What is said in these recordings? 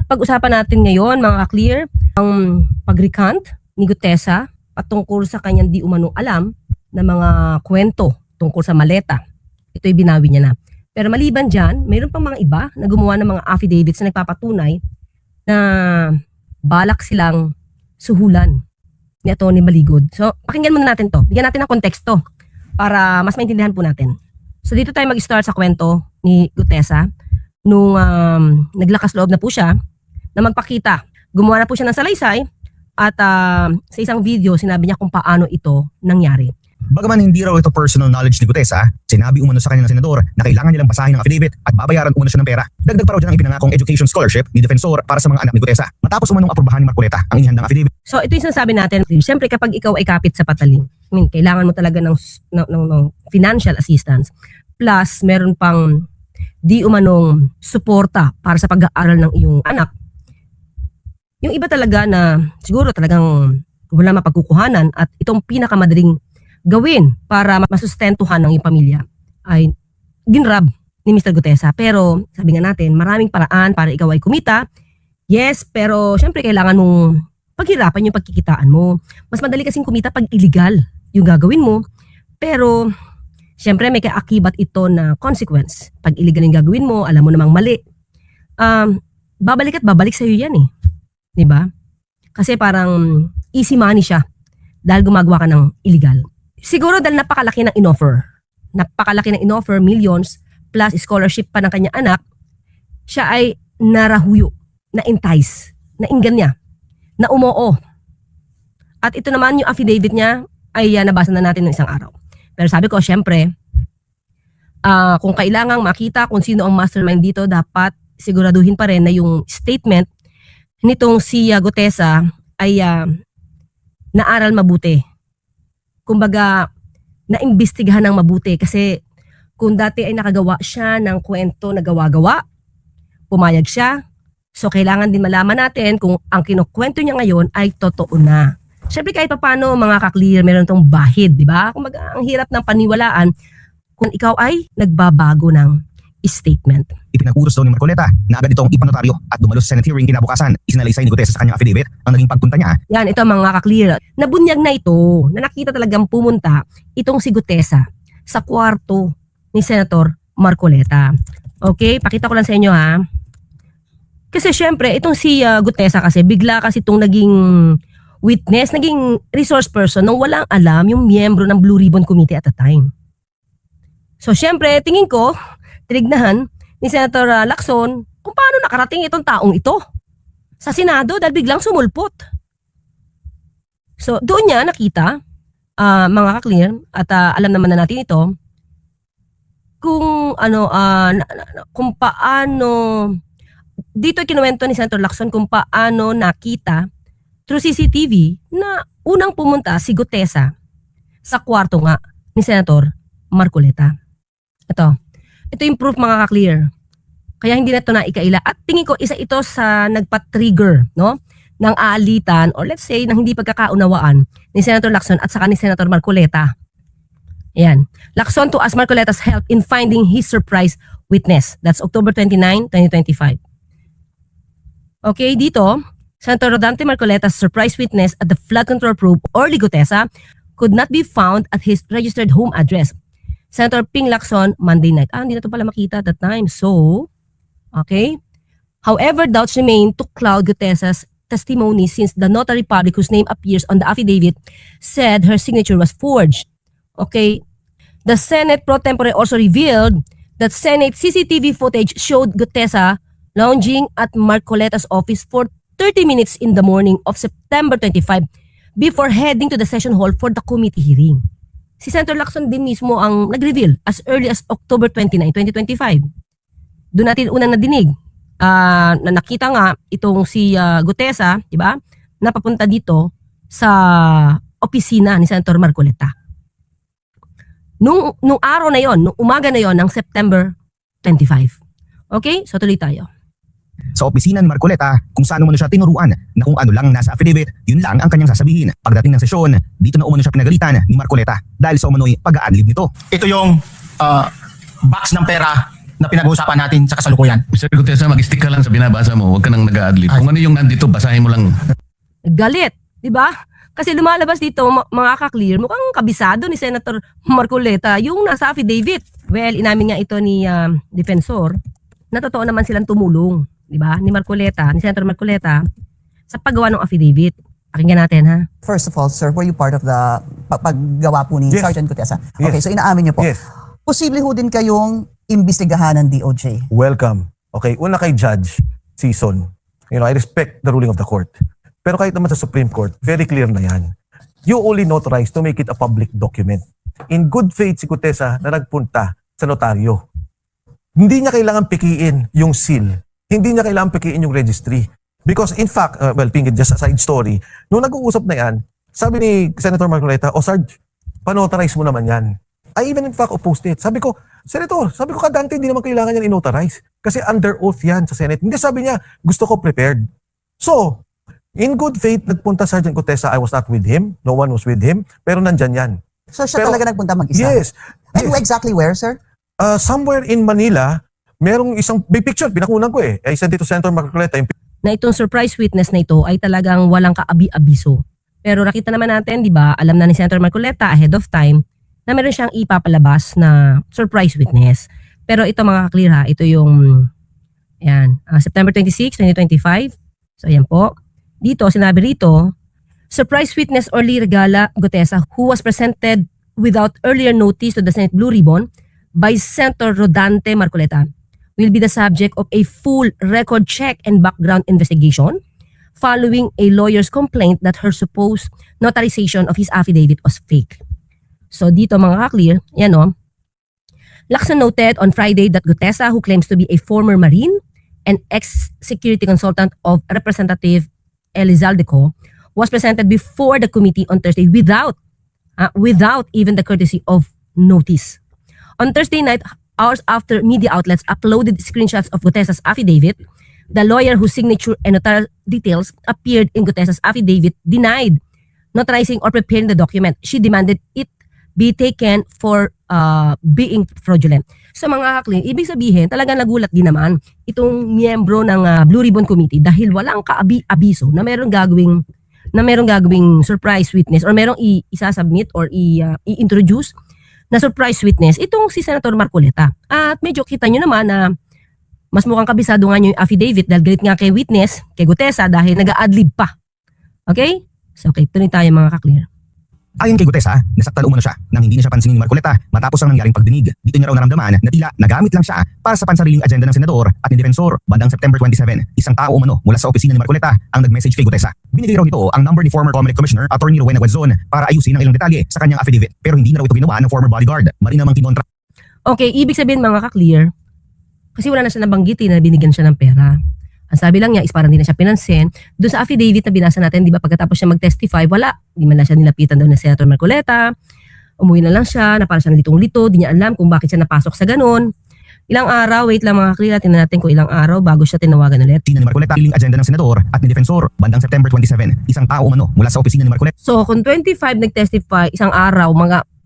pag-usapan natin ngayon mga ka-clear ang pag-recant ni Gutesa patungkol sa kanyang di umano alam na mga kwento tungkol sa maleta. Ito'y binawi niya na. Pero maliban dyan, mayroon pang mga iba na gumawa ng mga affidavits na nagpapatunay na balak silang suhulan ni Atty. Maligod. So, pakinggan muna natin to. Bigyan natin ng konteksto para mas maintindihan po natin. So, dito tayo mag-start sa kwento ni Gutesa nung naglakas loob na po siya na magpakita. Gumawa na po siya ng salaysay at sa isang video sinabi niya kung paano ito nangyari. Bagaman hindi raw ito personal knowledge ni Gutesa, sinabi umano sa kanya ng senador na kailangan nilang basahin ang affidavit at babayaran umano siya ng pera. Dagdag pa raw dyan ang ipinangakong education scholarship ni Defensor para sa mga anak ni Gutesa. Matapos umanong aprubahan ni Marcoleta ang inihandang affidavit. So ito yung sinasabi natin, siyempre kapag ikaw ay kapit sa patalim, kailangan mo talaga ng financial assistance. Plus meron pang di umanong suporta para sa pag-aaral ng iyong anak. Yung iba talaga na siguro talagang wala mapagkukuhanan at itong pinakamadaling gawin para masustentuhan ng iyong pamilya ay ginrab ni Mr. Gutesa. Pero sabi nga natin, maraming paraan para ikaw ay kumita. Yes, pero syempre kailangan mong paghirapan yung pagkikitaan mo. Mas madali kasing kumita pag illegal yung gagawin mo. Pero syempre may kaakibat ito na consequence. Pag illegal yung gagawin mo, alam mo namang mali. Babalik at babalik sa'yo yan eh. Diba? Kasi parang easy money siya dahil gumagawa ka ng illegal. Siguro dahil napakalaki ng inoffer. Napakalaki ng inoffer, millions, plus scholarship pa ng kanyang anak, siya ay narahuyo, na-entice, nainggan niya, na umoo. At ito naman yung affidavit niya ay nabasa na natin ng isang araw. Pero sabi ko, syempre, kung kailangang makita kung sino ang mastermind dito, dapat siguraduhin pa rin na yung statement nitong si Gutesa ay naaral mabuti. Kumbaga, naimbestigahan ng mabuti. Kasi kung dati ay nakagawa siya ng kwento na gawa-gawa, pumayag siya. So kailangan din malaman natin kung ang kinukwento niya ngayon ay totoo na. Siyempre kahit pa paano mga ka-clear, meron itong bahid, di ba? Kung ang hirap ng paniwalaan kung ikaw ay nagbabago ng statement. Ipinag-uros daw ni Marcoleta na agad itong ipanotaryo at dumalo sa Senate hearing kinabukasan. Isinalaysay ni Gutesa sa kanyang affidavit ang naging pagpunta niya. Yan, ito mga ka-clear. Nabunyag na ito, na nakita talagang pumunta itong si Gutesa sa kwarto ni Senator Marcoleta. Okay, pakita ko lang sa inyo ha. Kasi syempre, itong si Gutesa kasi, bigla kasi itong naging witness, naging resource person nung walang alam yung miyembro ng Blue Ribbon Committee at the time. So syempre, tingin ko, tinignahan ni Senator Lacson kung paano nakarating itong taong ito sa Senado dahil biglang sumulpot. So doon niya nakita, mga ka-clear, at alam naman na natin ito, kung kung paano, dito kinuwento ni Senator Lacson kung paano nakita through CCTV na unang pumunta si Gutesa sa kwarto nga ni Senator Marcoleta. Ito yung proof mga ka-clear. Kaya hindi na ito naikaila. At tingin ko isa ito sa nagpa-trigger no, ng aalitan or let's say ng hindi pagkakaunawaan ni Senator Lacson at saka ni Senator Marcoleta. Ayan. Lacson to ask Marcoleta's help in finding his surprise witness. That's October 29, 2025. Okay, dito, Senator Rodante Marcoleta's surprise witness at the flood control probe or Gutesa could not be found at his registered home address. Senator Ping Lacson, Monday night. Hindi na ito pala makita at that time. So, okay. However, doubts remain to cloud Gutesa's testimony since the notary public whose name appears on the affidavit said her signature was forged. Okay. The Senate pro tempore also revealed that Senate CCTV footage showed Gutesa lounging at Marcoleta's office for 30 minutes in the morning of September 25 before heading to the session hall for the committee hearing. Si Senator Lacson din mismo ang nag-reveal as early as October 29, 2025. Doon natin unang nadinig na nakita nga itong si Gutesa, di ba? Napapunta dito sa opisina ni Senator Marcoleta. Nung araw na yon, nung umaga na yon ng September 25. Okay? So tuloy tayo. Sa opisina ni Marcoleta kung saan umano siya tinuruan na kung ano lang nasa affidavit, yun lang ang kanyang sasabihin. Pagdating ng sesyon, dito na umano siya pinagalitan ni Marcoleta dahil sa umano'y pag-a-adlib nito. Ito yung box ng pera na pinag-uusapan natin sa kasalukuyan. Mr. Gutesa, mag-stick ka lang sa binabasa mo. Huwag ka nang nag-a-adlib. Kung ano yung nandito, basahin mo lang. Galit, di ba? Kasi lumalabas dito, mga ka-clear, mukhang kabisado ni Senator Marcoleta yung nasa affidavit. Well, inamin nga ito ni Defensor na totoo naman silang tumulong, di ba? Ni Senator Marcoleta sa paggawa ng affidavit. Pakinggan natin, ha? First of all, sir, were you part of the paggawa po ni Yes. Sergeant Gutesa? Yes. Okay, so inaamin niyo po. Yes. Posible ho din kayong imbestigahan ng DOJ. Welcome. Okay, una kay Judge Season. I respect the ruling of the court. Pero kahit naman sa Supreme Court, very clear na yan. You only notarize to make it a public document. In good faith si Gutesa na nagpunta sa notaryo. Hindi niya kailangan pikiin yung seal. Hindi niya kailangan pikiin yung registry. Because in fact, Pingit, just a side story, nung nag-uusap na yan, sabi ni Senator Marcoleta, Sarge, panotarize mo naman yan. I even in fact opposed it. Sabi ko, Senator, kadante hindi naman kailangan yan inotarize. Kasi under oath yan sa Senate. Hindi, sabi niya, gusto ko prepared. So, in good faith, nagpunta Sergeant Gutesa. I was not with him. No one was with him. Pero nandyan yan. So siya Pero- talaga nagpunta mag-isa? Yes. And Yes. exactly where, sir? Somewhere in Manila, merong isang big picture. Pinakunan ko eh. I sent it to Senator Marcoleta. Yung Na itong surprise witness na ito ay talagang walang kaabi-abiso. Pero nakita naman natin, di ba, alam na ni Senator Marcoleta ahead of time na meron siyang ipapalabas na surprise witness. Pero ito mga ka-clear ha, ito yung September 26, 2025. So ayan po. Dito, sinabi rito, surprise witness Orly Regala Gutesa who was presented without earlier notice to the Senate Blue Ribbon by Senator Rodante Marcoleta will be the subject of a full record check and background investigation following a lawyer's complaint that her supposed notarization of his affidavit was fake. So dito mga ka-clear, yan o. Lacson noted on Friday that Gutesa, who claims to be a former Marine and ex-security consultant of Representative Elizaldeco, was presented before the committee on Thursday without even the courtesy of notice. On Thursday night, hours after media outlets uploaded screenshots of Gutesa's affidavit, the lawyer whose signature and notarial details appeared in Gutesa's affidavit denied notarizing or preparing the document. She demanded it be taken for being fraudulent. So mga kakli, ibig sabihin, talagang nagulat din naman itong miyembro ng Blue Ribbon Committee dahil walang kaabi-abiso na merong gagawing surprise witness or merong isasubmit or i-introduce na surprise witness itong si Senator Marcoleta. At medyo kita nyo naman na mas mukhang kabisado nga nyo yung affidavit dahil galit nga kay witness, kay Gutesa dahil nag-a-adlib pa. Okay? So okay, tuloy tayo mga ka-clear. Ayon kay Gutesa, nasaktan umano siya nang hindi na siya pansinin ni Marcoleta matapos ang nangyaring pagdinig. Dito niya raw naramdaman na tila nagamit lang siya para sa pansariling agenda ng senador at ni Defensor. Bandang September 27, isang tao umano mula sa opisina ni Marcoleta ang nag-message kay Gutesa. Binigay raw nito ang number ni former Comelec Commissioner Attorney Rowena Guazon para ayusin ang ilang detalye sa kanyang affidavit. Pero hindi na raw ito ginawa ng former bodyguard. Mari namang kinontra. Okay, ibig sabihin mga ka-clear, kasi wala na siya nabanggitin na binigyan siya ng pera. Ang sabi lang niya is parang hindi na siya pinansin. Doon sa affidavit na binasa natin, di ba, pagkatapos siya mag-testify, wala. Di man lang siya nilapitan daw ng Senator Marcoleta. Umuwi na lang siya, na parang siya litong-lito, di niya alam kung bakit siya napasok sa ganun. Ilang araw, wait lang mga clear, tingnan natin kung ilang araw bago siya tinawagan ulit. Tina ni Marcoleta ang agenda ng senador at ni Defensor. Bandang September 27, isang tao umano mula sa opisina ni Marcoleta. So kung 25 nag-testify, isang araw,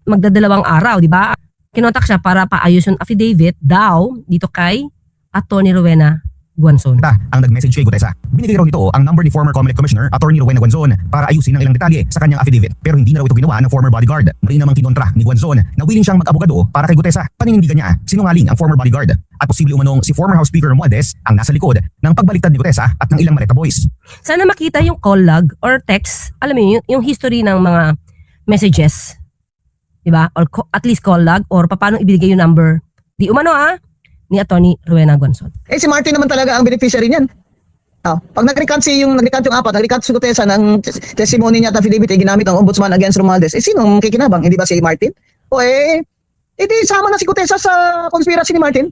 magdadalawang araw, di ba? Kinontak siya para paayos yung affidavit daw dito kay Attorney Rowena Guazon. Ang nag-message kay Gutesa. Binigay raw nito ang number ni former Comelec Commissioner Attorney Rowena Guazon para ayusin ang ilang detalye sa kanyang affidavit. Pero hindi na raw ito ginawa ng former bodyguard. Mari namang kinontra ni Guazon na willing siyang mag-abogado para kay Gutesa. Paninindigan niya sinungaling ang former bodyguard at posible umanong si former House Speaker Romualdez ang nasa likod ng pagbaliktad ni Gutesa at ng ilang Maleta Boys. Sana makita yung call log or text, alam mo yung history ng mga messages. Diba? Or at least call log or paano ibigay yung number. Di umano ni Attorney Rowena Guazon. Si Martin naman talaga ang beneficiary niyan. Pag nag-recant yung apat, nag-recant si Gutesa ng testimony niya at affidavit ay ginamit ng ombudsman against Romualdez. Sinong kikinabang? Hindi ba si Martin? Edi sama na si Gutesa sa conspiracy ni Martin.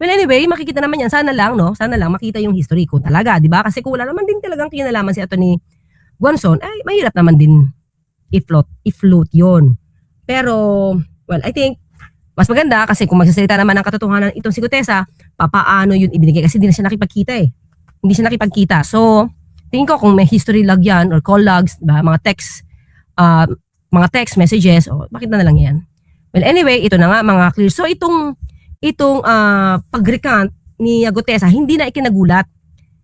Well anyway, makikita naman yan. Sana lang makita yung history ko talaga, di ba? Kasi kung wala naman din talagang kinalaman si Attorney Guazon, ay mahirap naman din i-float yun. Pero, well, I think mas maganda kasi kung magsasalita naman ng katotohanan itong si Gutesa, papaano yun ibinigay kasi hindi na siya nakipagkita eh. Hindi siya nakipagkita. So, tingin ko kung may history log yan or call logs, diba, mga text messages, bakit na lang yan? Well, anyway, ito na nga mga clear. So, itong itong pag-recant ni Gutesa, hindi na ikinagulat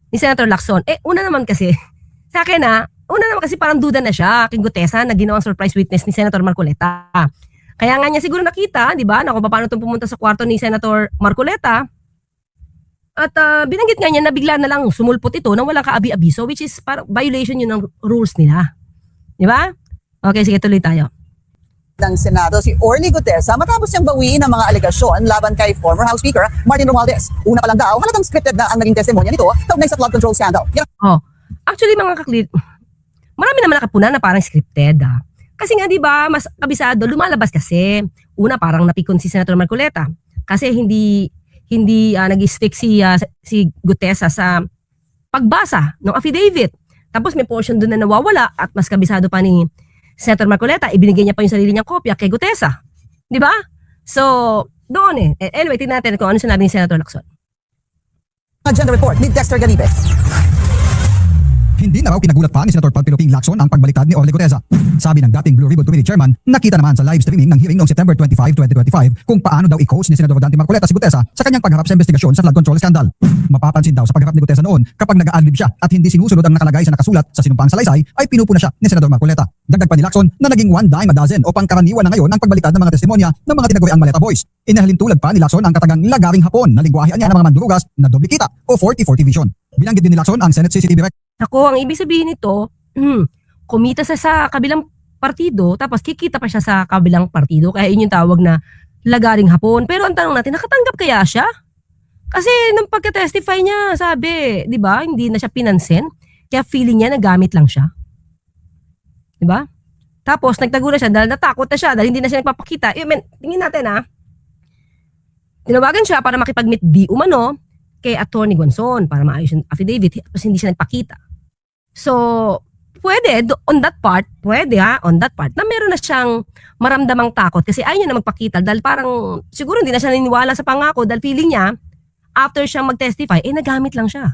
ni Senator Lacson. Una naman kasi, sa akin parang duda na siya kay Gutesa na ginawang surprise witness ni Senator Marcoleta. Kaya nga niya siguro nakita, di ba, na kung paano itong pumunta sa kwarto ni Senator Marcoleta. At binanggit nga niya na bigla na lang sumulpot ito nang walang kaabi-abiso, which is violation yun ng rules nila. Di ba? Okay, sige, tuloy tayo. Ng Senado si Orly Gutesa matapos niyang bawiin ang mga alegasyon laban kay former House Speaker Martin Romualdez. Una pa lang daw, halatang scripted na ang naging testimonya nito kaugnay sa flood control scandal. Actually mga kaklit, marami naman nakapunan na parang scripted. Kasi nga di ba, mas kabisado, lumalabas kasi. Una parang napikon si Senator Marcoleta kasi hindi nag-stick si Gutesa sa pagbasa ng affidavit. Tapos may portion doon na nawawala at mas kabisado pa ni Senator Marcoleta, ibinigay niya pa yung sarili niyang kopya kay Gutesa. Di ba? So, doon Anyway, tingnan natin kung ano sinabi ni Senator Lacson. Agenda report ni Dexter Ganibe. Hindi na raw pinagulat pa ni Senator Pagpiluping Lacson ang pagbaliktad ni Orly Gutesa. Sabi ng dating Blue Ribbon Committee Chairman, nakita naman sa live streaming ng hearing noong September 25, 2025 kung paano daw i-coach ni Senador Dante Marcoleta si Gutesa sa kanyang pagharap sa investigasyon sa flood control scandal. Mapapansin daw sa pagharap ni Gutesa noon kapag nag-a-adlib siya at hindi sinusunod ang nakalagay sa nakasulat sa sinumpaang salaysay ay pinupuna siya ni Senador Marcoleta. Dagdag pa ni Lacson na naging one dime a dozen o pangkaraniwan na ngayon ang pagbaliktad ng mga testimonya ng mga tinaguriang Maleta Boys. Inahalin tulad pa ni Lacson ang katagang lagaring hapon na lingwahean niya ng mga mandurugas na doble kita o 40-40 vision. Binanggit din ni Lacson ang Senate CCTV record. Ako, ang ibig sabihin nito, kumita siya sa kabilang partido, tapos kikita pa siya sa kabilang partido. Kaya yun yung tawag na lagaring hapon. Pero ang tanong natin, nakatanggap kaya siya? Kasi nung pagka-testify niya, sabi, di ba, hindi na siya pinansin. Kaya feeling niya, nagamit lang siya. Di ba? Tapos, nagtago na siya dahil natakot na siya, dahil hindi na siya nagpapakita. Tingin natin tinawagan siya para makipag-meet di umano kay Atty. Gonzon para maayos yung affidavit, tapos hindi siya nagpakita. So, pwede, on that part, na meron na siyang maramdamang takot kasi ayaw niya na magpakita dahil parang siguro hindi na siya naniniwala sa pangako dahil feeling niya, after siyang mag-testify, nagamit lang siya.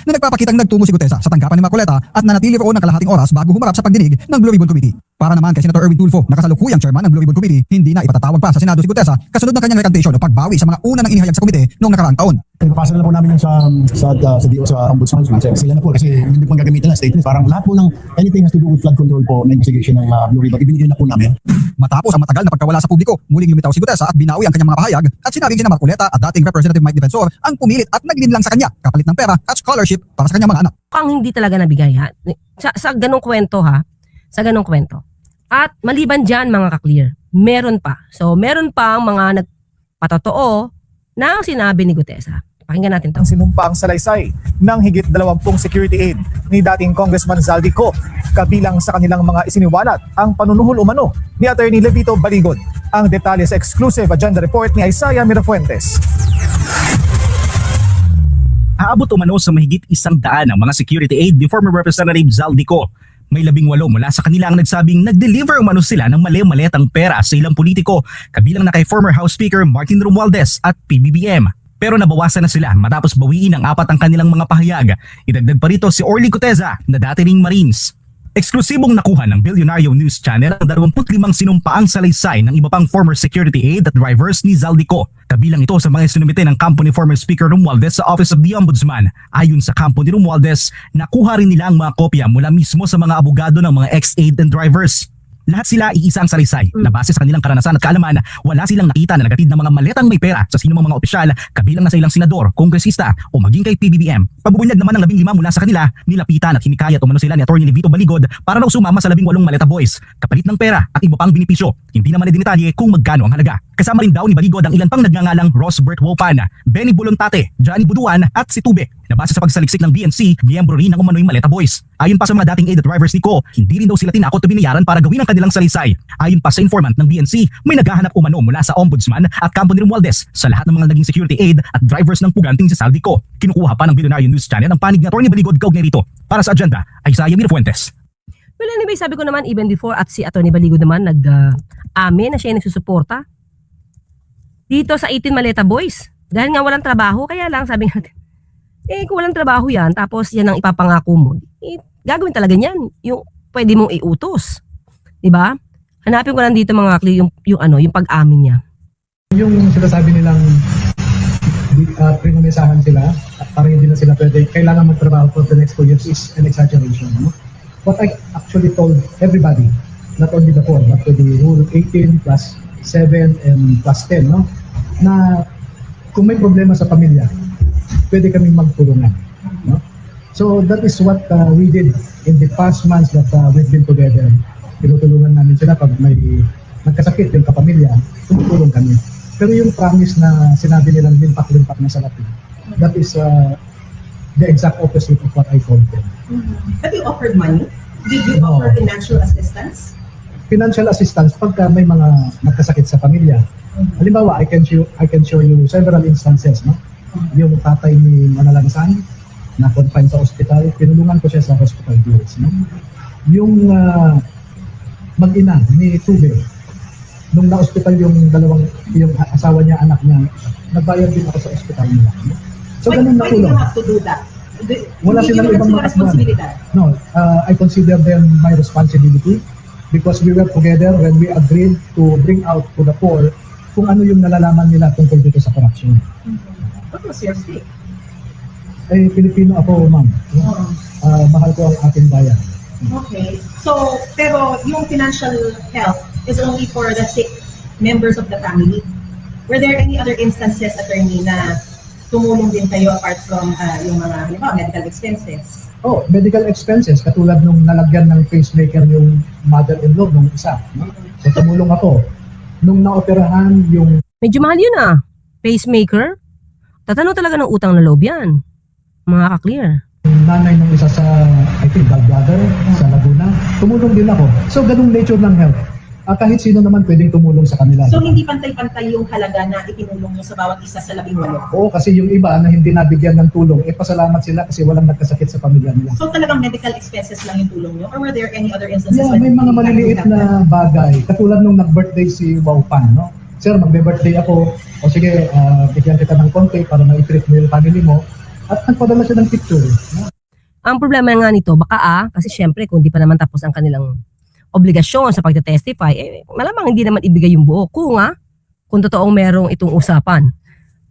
Na nagpapakitang nagtungo si Gutesa sa tanggapan ni Marcoleta at nanatili roon ng kalahating oras bago humarap sa pagdinig ng Blue Ribbon Committee. Para naman kay Senator Erwin Tulfo, nakasalukuyang chairman ng Blue Ribbon Committee, hindi na ipatatawag pa sa Senado si Gutesa kasunod ng kanyang recantation o pagbawi sa mga una ng inihayag sa komite noong nakaraang taon. Ipapasa na po namin yung sa DO sa Ombudsman. Sila na po kasi hindi po gagamitin na statement. Parang lahat po ng anything has to do with flood control po na investigation ng Blue Ribbon, ibinigay na po namin. Matapos ang matagal na pagkawala sa publiko, muling lumitaw si Gutesa at binawi ang kanyang mga pahayag at sinabing sina Marcoleta at dating Representative Mike Defensor ang pumilit at naglinlang sa kanya kapalit ng pera at scholarship para sa kanyang mga anak. Ang hindi talaga nabigay sa ganong kwento sa ganong kwento. At maliban dyan mga ka-clear, meron pa. So meron pa mga nagpatotoo na sinabi ni Gutesa. Pakinggan natin ito. Sinumpa ang salaysay ng higit 20 security aid ni dating Congressman Zaldico. Kabilang sa kanilang mga isiniwalat ang panunuhol umano ni Atty. Levito Baligod. Ang detalye sa exclusive agenda report ni Isaiah Mirafuentes. Aabot umano sa mahigit 100 ang mga security aid ni former Representative Zaldico. May 18 mula sa kanila ang nagsabing nag-deliver umano sila ng mali-maletang pera sa ilang politiko, kabilang na kay former House Speaker Martin Romualdez at PBBM. Pero nabawasan na sila matapos bawiin ang 4 ang kanilang mga pahayag. Idagdag pa rito si Orly Gutesa na dati ring Marines. Eksklusibong nakuha ng Billionario News Channel ang 25 sinumpaang salaysay ng iba pang former security aid at drivers ni Zaldico. Kabilang ito sa mga sinumite ng kampo ni former Speaker Romualdez sa Office of the Ombudsman. Ayon sa kampo ni Romualdez, nakuha rin nila ang mga kopya mula mismo sa mga abogado ng mga ex-aid and drivers. Lahat sila iisa ang salaysay na base sa kanilang karanasan at kaalaman, wala silang nakita na nagatid ng mga maletang may pera sa sinumang mga opisyal, kabilang na sa ilang senador, kongresista o maging kay PBBM. Pabubunyag naman ng 15 mula sa kanila, nilapitan at hinikayat umano sila ni Atty. Levito Baligod para raw sumama sa 18 maleta boys, kapalit ng pera at iba pang benepisyo. Hindi naman idinitalye kung magkano ang halaga. Kasama rin daw ni Baligod ang ilan pang nagngangalang Rosbert Wopan, Benny Bulontate, Johnny Buduan at si Tube. Nabase sa pagsaliksik ng BNC, miyembro rin ng umano'y Maleta Boys. Ayon pa sa mga dating aid drivers ni Ko, hindi rin daw sila tinakot o binayaran para gawin ang kanilang salaysay. Ayon pa sa informant ng BNC, may naghahanap umano mula sa Ombudsman at kampo ni Romualdez sa lahat ng mga naging security aid at drivers ng puganting si Zaldico. Kinukuha pa ng Billionario News Channel ang panig ni Atty. Baligod kaugnay rito. Para sa agenda, Isaiah Mirafuentes. Well anyway, sabi ko naman even before at si Atty. Baligod naman nag-amin na siya yung nagsusuporta dito sa 18 Maleta Boys. Dahil nga walang trabaho, kaya lang sabi natin, kung walang trabaho yan, tapos yan ang ipapangako mo, gagawin talaga niyan. Yung pwede mong iutos. Diba? Hanapin ko lang dito mga kakli yung pag-amin niya. Yung sinasabi nilang prinumesahan sila, parang hindi na sila pwede, kailangan magtrabaho for the next 2 years is an exaggeration. No? What I actually told everybody, not only the 4, but to the rule 18 plus 7 and plus 10, no? Na kung may problema sa pamilya, pwede kaming magtulungan. No? So that is what we did in the past months that we've been together. Tinutulungan namin sila pag may nagkasakit yung kapamilya, tumutulong kami. Pero yung promise na sinabi nilang limpak-limpak na salapi, that is the exact opposite of what I told them. Have you offered money? Did you offer financial assistance? Financial assistance pagka may mga nagkasakit sa pamilya. Halimbawa, I can show you several instances, no? Yung tatay ni Manalansan na confined sa ospital, tinulungan ko siya sa hospital bills, no? Yung mag-ina ni Tube, nung na-hospital yung asawa niya, anak niya, nagbayad din ako sa ospital nila. No? So, ganun na tulong. Why do you have to do that? Wala silang ibang responsibilidad. No, I consider them my responsibility because we were together when we agreed to bring out to the poor kung ano yung nalalaman nila tungkol dito sa corruption. What was your stake? Eh, Pilipino ako, ma'am. Mahal ko ang ating bayan. Okay. So, pero yung financial help is only for the sick members of the family. Were there any other instances, attorney, na tumulong din kayo apart from yung mga medical expenses? Oh, medical expenses, katulad nung nalagyan ng pacemaker yung mother-in-law nung isa. No? So, tumulong ako. Nung naoperahan yung... Medyo mahal yun pacemaker. Tatano talaga ng utang na loob yan. Mga ka-clear. Nanay nung isa sa, I think, gallbladder sa Laguna. Tumulong din ako. So, ganung nature ng help. Kahit sino naman pwedeng tumulong sa kanila. So, hindi pantay-pantay yung halaga na itinulong nyo sa bawat isa sa 18? Oo, kasi yung iba na hindi nabigyan ng tulong, pasalamat sila kasi walang nagkasakit sa pamilya nila. So, talagang medical expenses lang yung tulong nyo? Or were there any other instances? Yeah, may mga maliliit na bagay. Katulad nung nag-birthday si Waupan, no? Sir, magbe-birthday ako. O sige, bigyan kita ng konti para ma-treat mo yung family mo. At nagpadala siya ng picture. No? Ang problema nga nito, baka kasi syempre kung di pa naman tapos ang kanilang obligasyon sa pagte-testify, malamang hindi naman ibigay yung buo. Kung totoong merong itong usapan.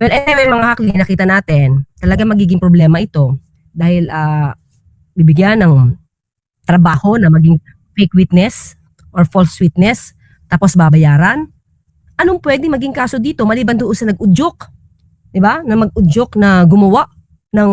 Well, anyway, mga hakli, nakita natin, talaga magiging problema ito dahil bibigyan ng trabaho na maging fake witness or false witness, tapos babayaran. Anong pwede maging kaso dito maliban doon sa nag-udyok? Diba? Na mag-udyok na gumawa ng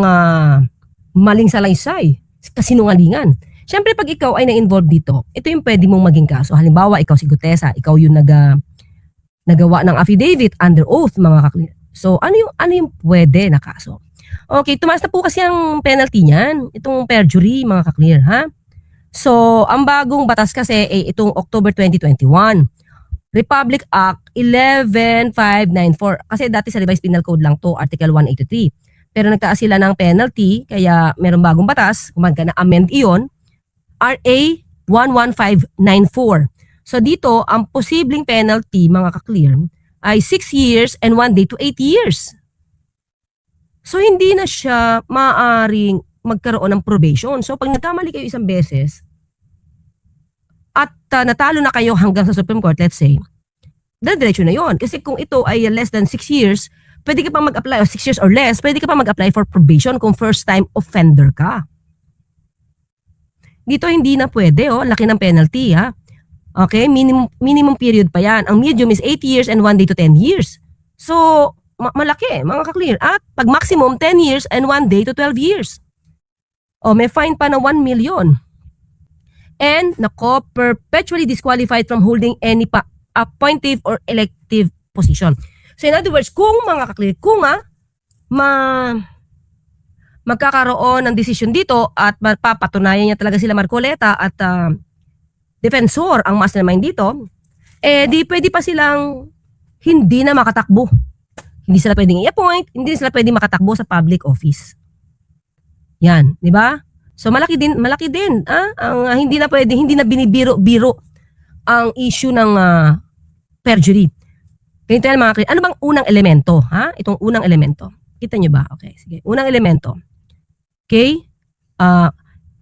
maling salaysay, kasinungalingan. Siyempre, pag ikaw ay na-involve dito, ito yung pwede mong maging kaso. Halimbawa, ikaw si Gutesa, ikaw yung nagawa ng affidavit under oath, mga kakli. So, ano yung pwede na kaso? Okay, tumaas na po kasi ang penalty niyan, itong perjury, mga kaklir, ha? So, ang bagong batas kasi ay itong October 2021. Republic Act 11594. Kasi dati sa Revised Penal Code lang to, Article 183. Pero nagtaas sila ng penalty, kaya meron bagong batas, kumaga na amend iyon, RA 11594. So dito, ang posibleng penalty, mga ka-clear, ay 6 years and 1 day to 8 years. So hindi na siya maaaring magkaroon ng probation. So pag nagkamali kayo isang beses, at natalo na kayo hanggang sa Supreme Court, let's say, diretso na yon. Kasi kung ito ay less than 6 years, pwede ka pa mag-apply, o 6 years or less, pwede ka pa mag-apply for probation kung first time offender ka. Dito hindi na pwede, laki ng penalty, ha. Okay, minimum period pa yan. Ang medium is 8 years and 1 day to 10 years. So, malaki, mga ka-clear. At pag maximum, 10 years and 1 day to 12 years. May fine pa na 1 million. And, perpetually disqualified from holding any appointive or elective position. So, in other words, kung mga ka-clear, kung magkakaroon ng desisyon dito at papatunayan niya talaga sila Marcoleta at defensor ang mastermind dito, di pwede pa silang hindi na makatakbo. Hindi sila pwedeng i-appoint, hindi sila pwedeng makatakbo sa public office. Yan, di ba? So malaki din, ang hindi na pwede, hindi na binibiro-biro ang issue ng perjury. Ganito yan mga, ano bang unang elemento, ha? Itong unang elemento. Kita nyo ba? Okay, sige. Unang elemento. Okay?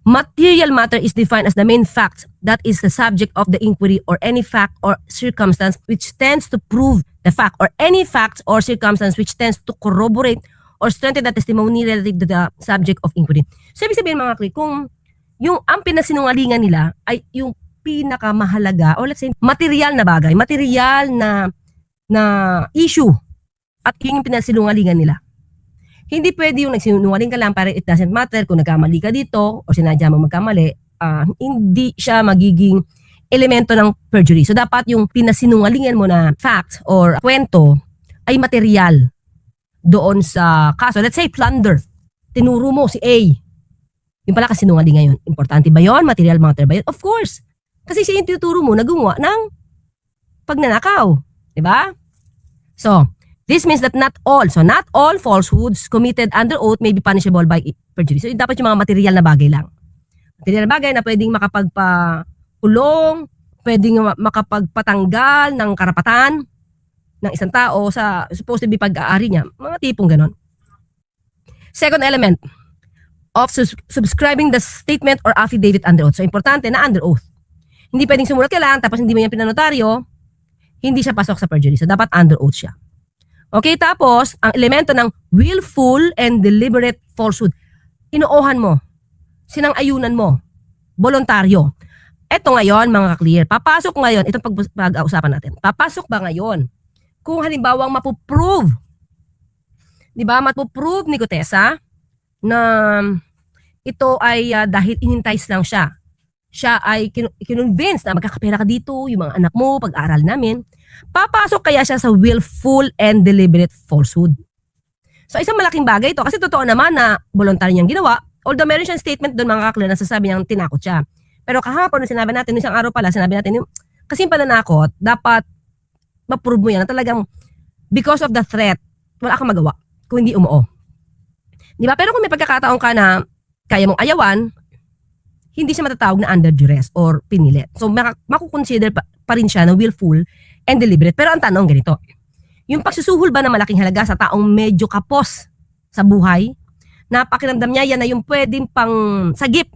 Material matter is defined as the main fact that is the subject of the inquiry or any fact or circumstance which tends to prove the fact or any fact or circumstance which tends to corroborate or strengthen the testimony relative to the subject of inquiry. So, ibig sabihin mga kli, kung yung ang pinasinungalingan nila ay yung pinakamahalaga or let's say material na bagay, material na issue at yun yung pinasinungalingan nila. Hindi pwede yung nagsinungaling ka lang para it doesn't matter kung nagkamali ka dito o sinadya mo magkamali, hindi siya magiging elemento ng perjury. So dapat yung pinasinungalingan mo na fact or kwento ay material doon sa kaso. Let's say plunder. Tinuro mo si A. Yung pala kasinungaling ngayon. Importante ba yon? Material matter ba yun? Of course. Kasi siya yung tinuturo mo na gumawa ng pagnanakaw. Diba? So, this means that not all falsehoods committed under oath may be punishable by perjury. So, dapat yung mga material na bagay lang. Material na bagay na pwedeng makapagpakulong, pwedeng makapagpatanggal ng karapatan ng isang tao sa supposed to be pag-aari niya. Mga tipong ganon. Second element of subscribing the statement or affidavit under oath. So, importante na under oath. Hindi pwedeng sumulat ka lang, tapos hindi mo yan pinanotaryo, hindi siya pasok sa perjury. So, dapat under oath siya. Okay, tapos, ang elemento ng willful and deliberate falsehood. Inuohan mo. Sinang-ayunan mo. Voluntaryo. Eto ngayon, mga ka-clear. Papasok ngayon, itong pag-uusapan natin. Papasok ba ngayon? Kung halimbawang mapuprove, di ba, mapuprove ni Gutesa na ito ay dahil inintais lang siya. Siya ay kinonvince na magkakapera ka dito, yung mga anak mo, pag-aaral namin. Papasok kaya siya sa willful and deliberate falsehood. So isang malaking bagay ito kasi totoo naman na voluntary niyang ginawa. Although meron siyang statement doon mga kaklo na sasabi niyang tinakot siya. Pero kahapon nung sinabi natin, isang araw pala sinabi natin yung kasi yung pananakot, dapat ma-prove mo yan na talagang because of the threat, wala kang magawa kung hindi umuo. Di ba? Pero kung may pagkakataon ka na kaya mong ayawan, hindi siya matatawag na under duress or pinilit. So makukonsider pa rin siya na willful and deliberate. Pero ang tanong ganito, yung pagsusuhol ba ng malaking halaga sa taong medyo kapos sa buhay, na pakiramdam niya yan na yung pwedeng pang sagip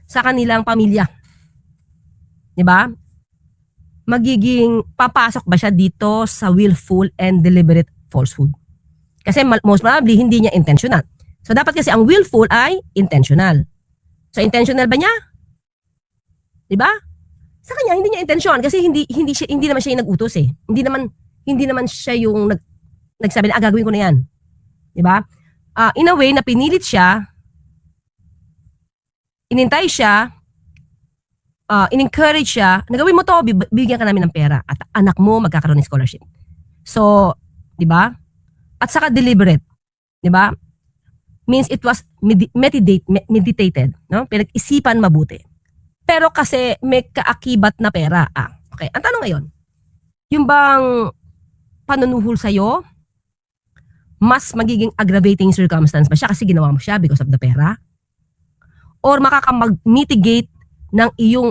sa kanilang pamilya. Diba? Magiging papasok ba siya dito sa willful and deliberate falsehood? Kasi most probably hindi niya intentional. So dapat kasi ang willful ay intentional. So intentional ba niya? Diba? Sa kanya hindi niya intensyon kasi hindi naman siya yung nag-utos eh. Hindi naman siya yung nagsabi na gagawin ko na yan. 'Di ba? In a way na pinilit siya, inintay siya, in-encourage siya, nagawin mo to, bibigyan ka namin ng pera at anak mo magkakaroon ng scholarship. So, 'di ba? At saka deliberate, 'di ba? Means it was meditated, no? Pinag-isipan mabuti. Pero kasi may kaakibat na pera. Okay. Ang tanong ngayon, yung bang panunuhol sa'yo, mas magiging aggravating circumstance ba siya kasi ginawa mo siya because of the pera? Or makakapag-mitigate ng iyong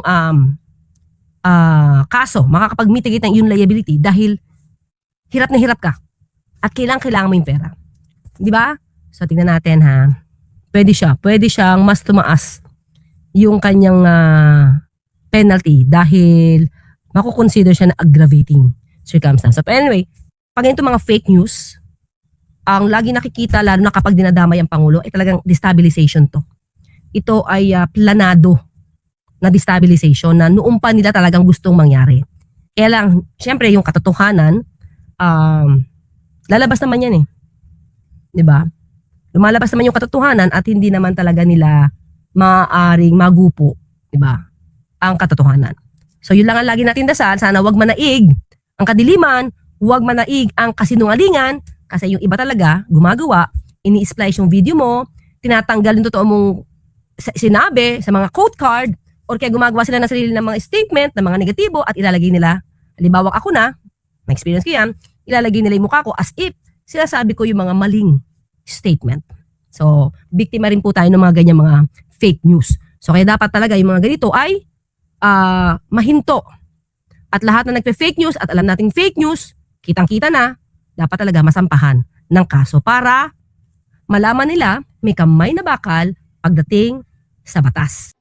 kaso, makakapag-mitigate ng iyong liability dahil hirap na hirap ka at kailangan mo yung pera. Di ba? So, tingnan natin ha. Pwede siyang mas tumaas yung kanyang penalty dahil makukonsider siya na aggravating circumstance. So anyway, pag ito mga fake news, ang lagi nakikita lalo na kapag dinadamay ang Pangulo ay talagang destabilization to. Ito ay planado na destabilization na noong pa nila talagang gustong mangyari. Kaya lang, syempre yung katotohanan, lalabas naman yan eh. Diba? Lumalabas naman yung katotohanan at hindi naman talaga nila maaaring magupo, diba? Ang katotohanan. So yun lang ang lagi natin dasal, sana wag manaig ang kadiliman, wag manaig ang kasinungalingan, kasi yung iba talaga gumagawa, ini-splice yung video mo, tinatanggal yung totoo mong sinabi sa mga quote card, or kaya gumagawa sila ng sarili ng mga statement, ng mga negatibo, at ilalagay nila, halimbawa ako na, may experience ko yan, ilalagay nila yung mukha ko as if sinasabi ko yung mga maling statement. So, biktima rin po tayo ng mga ganyan mga fake news. So, kaya dapat talaga yung mga ganito ay mahinto. At lahat na nagpe-fake news at alam nating fake news, kitang-kita na, dapat talaga masampahan ng kaso para malaman nila may kamay na bakal pagdating sa batas.